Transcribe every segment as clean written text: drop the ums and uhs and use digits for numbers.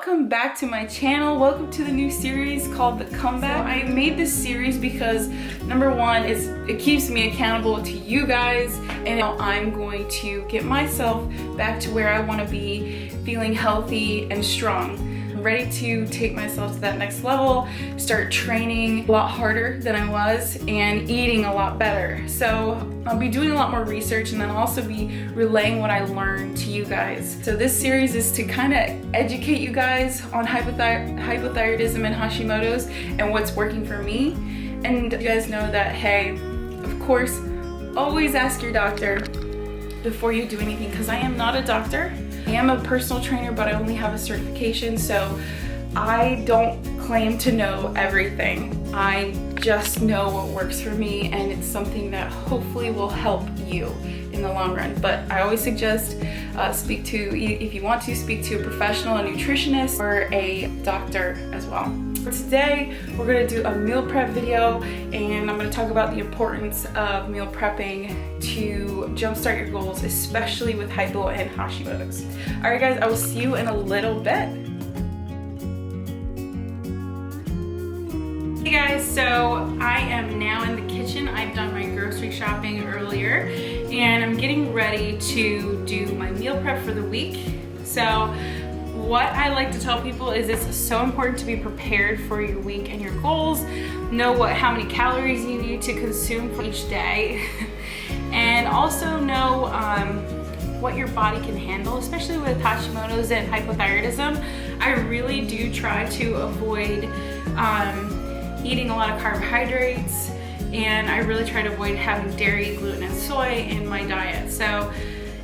welcome back to my channel. Welcome to the new series called The Comeback. So I made this series because number one is it keeps me accountable to you guys, and now I'm going to get myself back to where I want to be, feeling healthy and strong. I'm ready to take myself to that next level, start training a lot harder than I was and eating a lot better. So I'll be doing a lot more research, and then I'll also be relaying what I learned to you guys. So this series is to kind of educate you guys on hypothyroidism and Hashimoto's and what's working for me. And you guys know that, hey, of course, always ask your doctor before you do anything, because I am not a doctor. I am a personal trainer, but I only have a certification, so I don't claim to know everything. I just know what works for me, and it's something that hopefully will help you in the long run. But I always suggest if you want to, speak to a professional, a nutritionist, or a doctor as well. For today, we're gonna do a meal prep video, and I'm gonna talk about the importance of meal prepping to jumpstart your goals, especially with hypo and Hashimoto's. All right, guys, I will see you in a little bit. Hey guys, so I am now in the kitchen. I've done my grocery shopping earlier, and I'm getting ready to do my meal prep for the week. So what I like to tell people is it's so important to be prepared for your week and your goals. Know how many calories you need to consume for each day, and also know what your body can handle, especially with Hashimoto's and hypothyroidism. I really do try to avoid eating a lot of carbohydrates, and I really try to avoid having dairy, gluten, and soy in my diet. So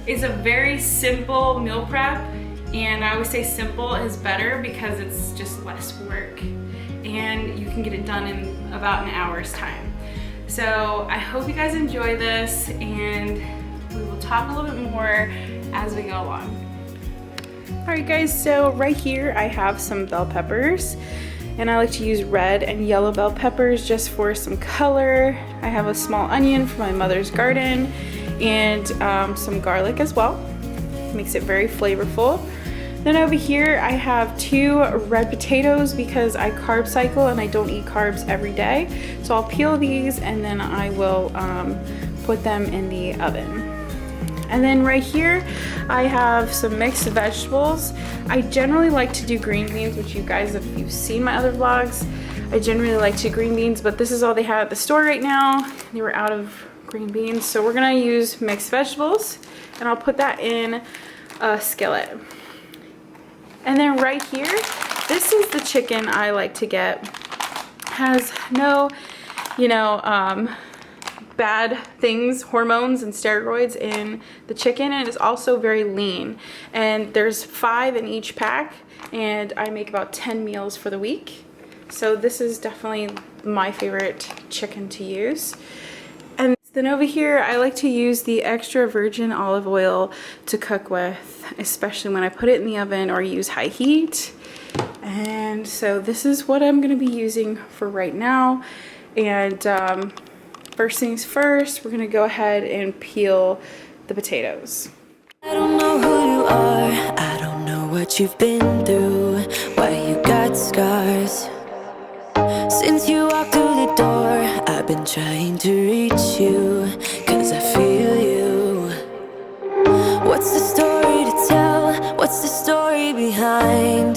it's a very simple meal prep, and I always say simple is better because it's just less work and you can get it done in about an hour's time. So I hope you guys enjoy this, and we will talk a little bit more as we go along. All right guys, so right here I have some bell peppers, and I like to use red and yellow bell peppers just for some color. I have a small onion from my mother's garden, and some garlic as well. Makes it very flavorful. Then over here I have 2 red potatoes because I carb cycle and I don't eat carbs every day. So I'll peel these, and then I will put them in the oven. And then right here I have some mixed vegetables. I generally like to do green beans, which you guys, if you've seen my other vlogs, I generally like to do green beans, but this is all they have at the store right now. They were out of green beans, so we're gonna use mixed vegetables, and I'll put that in a skillet. And then right here, this is the chicken I like to get. Has no, bad things, hormones and steroids in the chicken, and it's also very lean. And there's 5 in each pack, and I make about 10 meals for the week. So this is definitely my favorite chicken to use. And then over here, I like to use the extra virgin olive oil to cook with, especially when I put it in the oven or use high heat. And so this is what I'm gonna be using for right now. And first things first, we're gonna go ahead and peel the potatoes. I don't know who you are, I don't know what you've been through, why you got scars. Since you walked through the door, I've been trying to reach you, 'cause I feel you. What's the story to tell? What's the story behind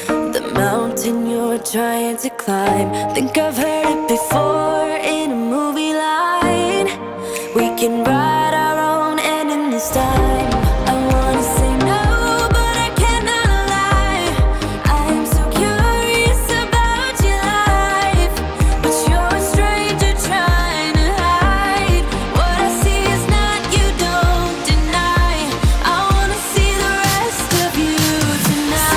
the mountain you're trying to climb? Think I've heard it before in a movie line. We can write our own ending this time. I wanna say no, but I cannot lie. I'm so curious about your life, but you're a stranger trying to hide. What I see is not, you don't deny. I wanna see the rest of you tonight.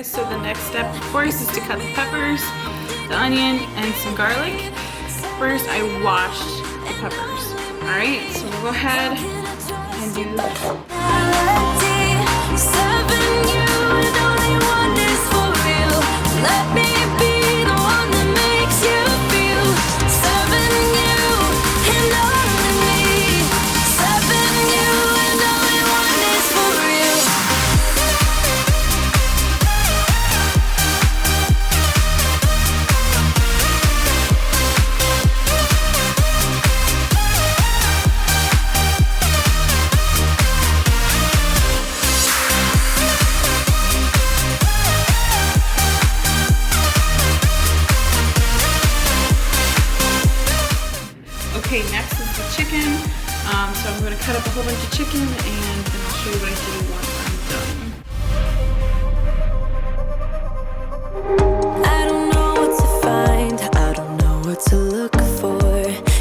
So the next step, of course, is to cut the peppers, the onion, and some garlic. First, I washed the peppers. All right, so we'll go ahead and do Okay, next is the chicken. So I'm gonna cut up a whole bunch of chicken and then I'll show you what I do once I'm done. I don't know what to find, I don't know what to look for.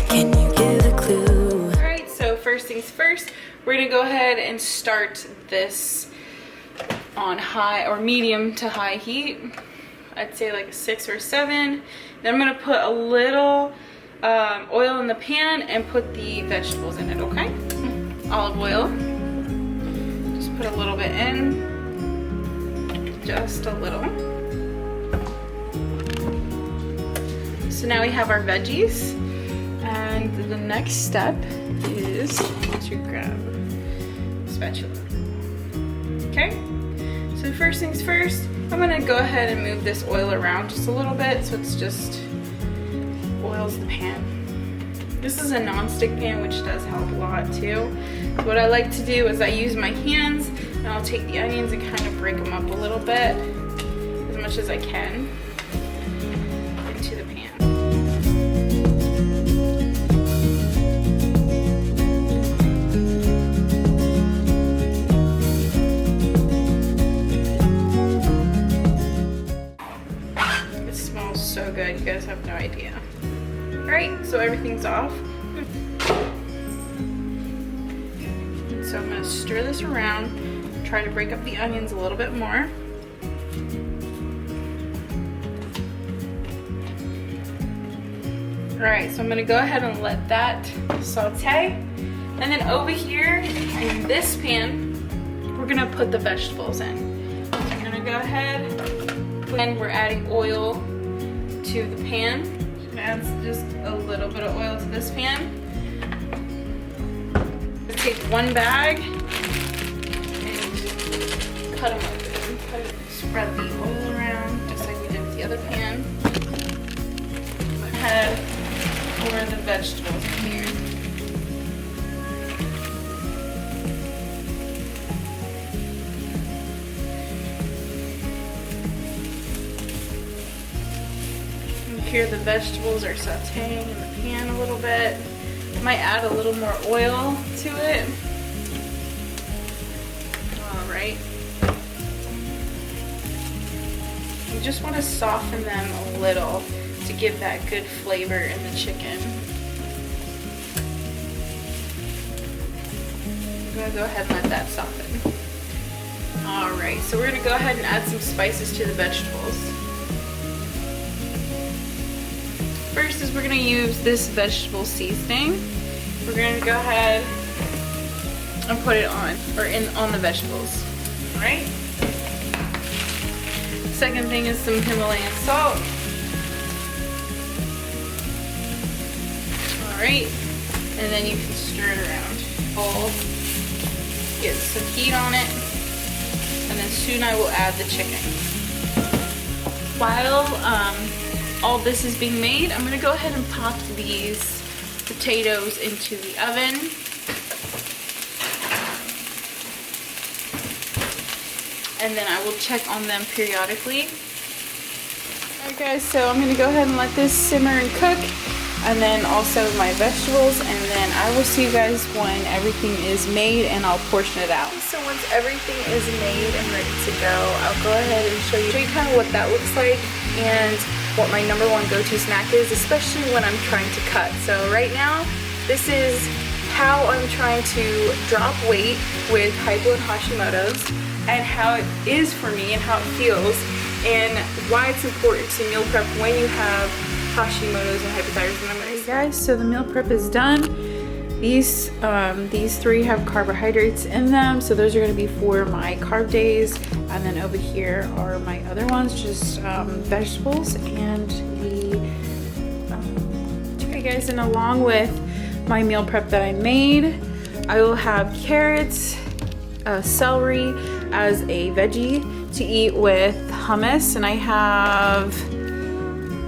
Can you give a clue? All right, so first things first, we're gonna go ahead and start this on high or medium to high heat. I'd say like a 6 or 7. Then I'm gonna put a little oil in the pan and put the vegetables in it, okay? Olive oil. Just put a little bit in. Just a little. So now we have our veggies. And the next step is to grab a spatula. Okay? So first things first, I'm gonna go ahead and move this oil around just a little bit so it's just oils the pan. This is a non-stick pan, which does help a lot too. So what I like to do is I use my hands and I'll take the onions and kind of break them up a little bit, as much as I can, into the pan. It smells so good, you guys have no idea. Alright, so everything's off. So I'm gonna stir this around, try to break up the onions a little bit more. Alright, so I'm gonna go ahead and let that saute. And then over here in this pan, we're gonna put the vegetables in. So I'm gonna go ahead, and we're adding oil to the pan. Add just a little bit of oil to this pan. Take one bag and cut them open. Spread the oil around just like we did with the other pan. Go ahead, pour the vegetables in here. Here the vegetables are sauteing in the pan a little bit. Might add a little more oil to it. All right. You just want to soften them a little to give that good flavor in the chicken. I'm gonna go ahead and let that soften. All right, so we're gonna go ahead and add some spices to the vegetables. First is we're gonna use this vegetable seasoning. We're gonna go ahead and put it on, or on the vegetables, all right? Second thing is some Himalayan salt. All right, and then you can stir it around. Get some heat on it, and then soon I will add the chicken. While all this is being made, I'm gonna go ahead and pop these potatoes into the oven. And then I will check on them periodically. Alright guys, so I'm gonna go ahead and let this simmer and cook, and then also my vegetables, and then I will see you guys when everything is made and I'll portion it out. So once everything is made and ready to go, I'll go ahead and show you kind of what that looks like and what my number one go-to snack is, especially when I'm trying to cut. So right now, this is how I'm trying to drop weight with hypo and Hashimoto's, and how it is for me and how it feels, and why it's important to meal prep when you have Hashimoto's and hypothyroidism. Hey guys, so the meal prep is done. These three have carbohydrates in them, so those are going to be for my carb days, and then over here are my other ones, just vegetables, and okay guys, and along with my meal prep that I made, I will have carrots, celery as a veggie to eat with hummus, and I have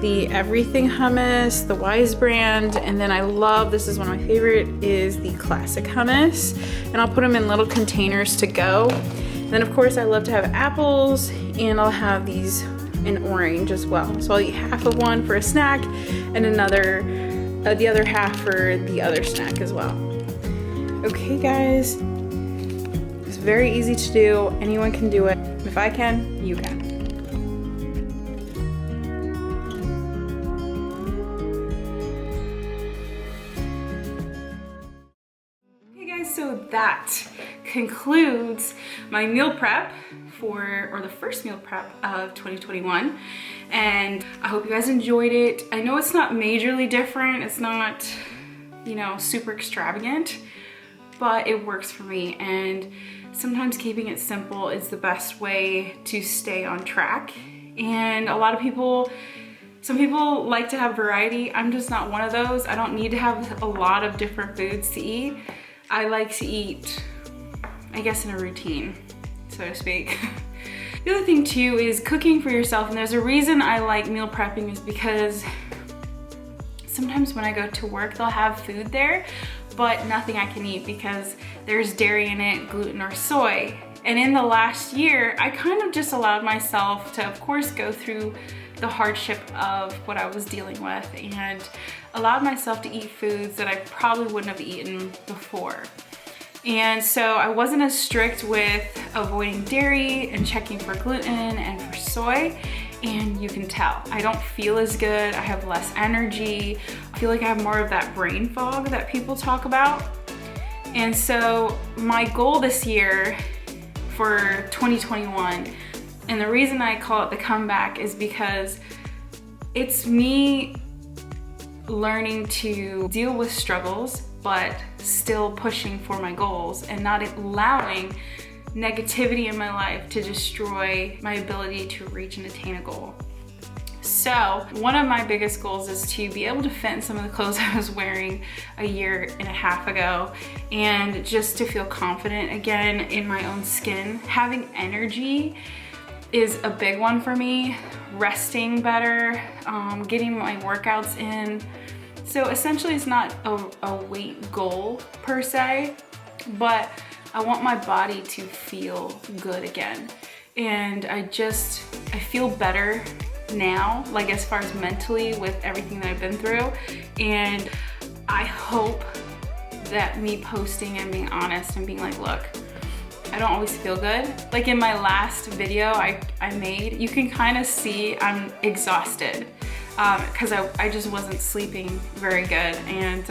the everything hummus, the Wise brand, and then I love, this is one of my favorite, is the classic hummus, and I'll put them in little containers to go. And then of course I love to have apples, and I'll have these in orange as well. So I'll eat half of one for a snack and another the other half for the other snack as well. Okay guys, it's very easy to do. Anyone can do it. If I can, you can. Okay guys, so that concludes my meal prep or the first meal prep of 2021. And I hope you guys enjoyed it. I know it's not majorly different. It's not, you know, super extravagant, but it works for me. And sometimes keeping it simple is the best way to stay on track. And a lot of people, some people like to have variety. I'm just not one of those. I don't need to have a lot of different foods to eat. I like to eat, I guess, in a routine, so to speak. The other thing too is cooking for yourself, and there's a reason I like meal prepping is because sometimes when I go to work, they'll have food there, but nothing I can eat because there's dairy in it, gluten or soy. And in the last year, I kind of just allowed myself to, of course, go through the hardship of what I was dealing with and allowed myself to eat foods that I probably wouldn't have eaten before. And so I wasn't as strict with avoiding dairy and checking for gluten and for soy. And you can tell, I don't feel as good. I have less energy. I feel like I have more of that brain fog that people talk about. And so my goal this year for 2021, and the reason I call it the comeback is because it's me learning to deal with struggles, but still pushing for my goals and not allowing negativity in my life to destroy my ability to reach and attain a goal. So one of my biggest goals is to be able to fit in some of the clothes I was wearing a year and a half ago, and just to feel confident again in my own skin. Having energy is a big one for me. Resting better, getting my workouts in. So essentially it's not a weight goal per se, but I want my body to feel good again. And I feel better now, like as far as mentally with everything that I've been through. And I hope that me posting and being honest and being like, look, I don't always feel good. Like in my last video I made, you can kind of see I'm exhausted because I just wasn't sleeping very good. And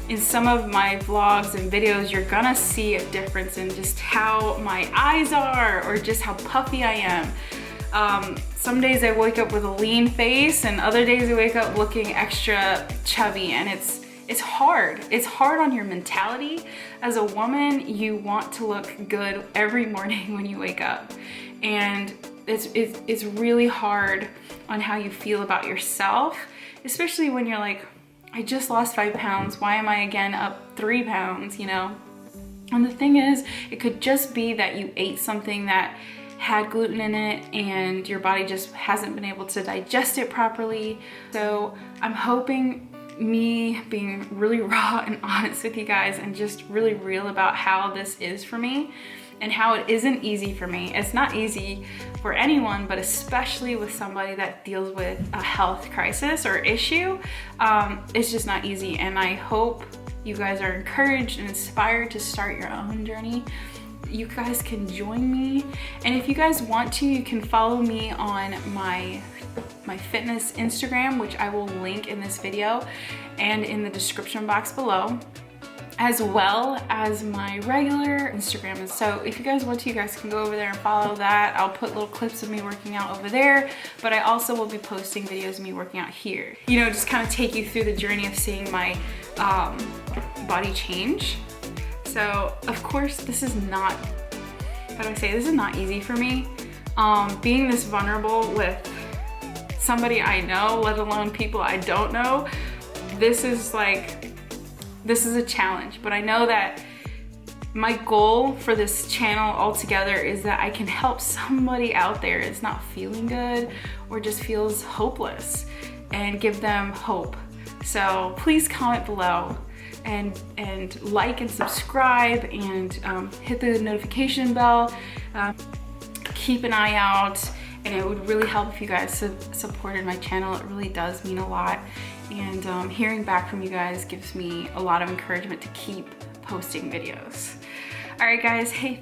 in some of my vlogs and videos, you're gonna see a difference in just how my eyes are or just how puffy I am. Some days I wake up with a lean face and other days I wake up looking extra chubby, and it's hard. It's hard on your mentality. As a woman, you want to look good every morning when you wake up. And it's really hard on how you feel about yourself, especially when you're like, I just lost 5 pounds. Why am I again up 3 pounds, you know? And the thing is, it could just be that you ate something that had gluten in it and your body just hasn't been able to digest it properly. So I'm hoping me being really raw and honest with you guys and just really real about how this is for me and how it isn't easy for me. It's not easy for anyone, but especially with somebody that deals with a health crisis or issue, it's just not easy. And I hope you guys are encouraged and inspired to start your own journey. You guys can join me. And if you guys want to, you can follow me on my fitness Instagram, which I will link in this video and in the description box below, as well as my regular Instagram. And so if you guys want to, you guys can go over there and follow that. I'll put little clips of me working out over there, but I also will be posting videos of me working out here. You know, just kind of take you through the journey of seeing my body change. So of course, this is not, how do I say, this is not easy for me. Being this vulnerable with somebody I know, let alone people I don't know, this is a challenge. But I know that my goal for this channel altogether is that I can help somebody out there that's not feeling good or just feels hopeless, and give them hope. So please comment below and like and subscribe, and hit the notification bell. Keep an eye out, and it would really help if you guys supported my channel. It really does mean a lot, and hearing back from you guys gives me a lot of encouragement to keep posting videos. All right guys, hey.